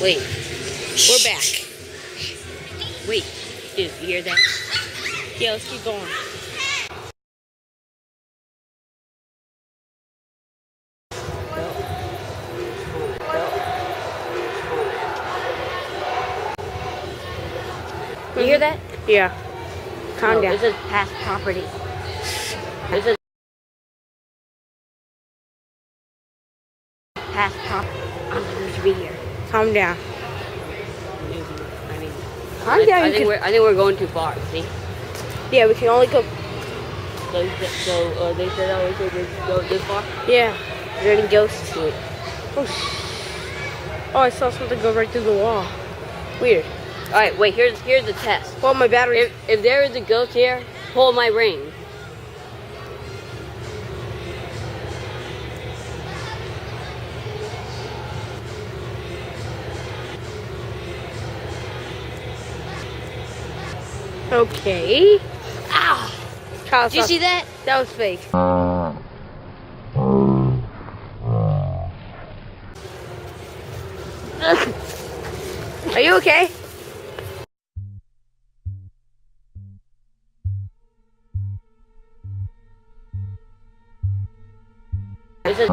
Wait, we're back. Wait, dude, you hear that? Yeah, let's keep going. You hear that? Yeah. Calm down. This is past property. This is past property. I'm supposed to be here. Calm down. I mean, Calm down. I think we're going too far. See? Yeah, we can only go. So they said we could go this far. Yeah. Is there any ghosts? Wait. Oh, I saw something go right through the wall. Weird. All right, wait. Here's the test. Well, my battery. If there is a ghost here, pull my ring. Okay. Ow! Kyle, Did you see that? That was fake. Are you okay? This is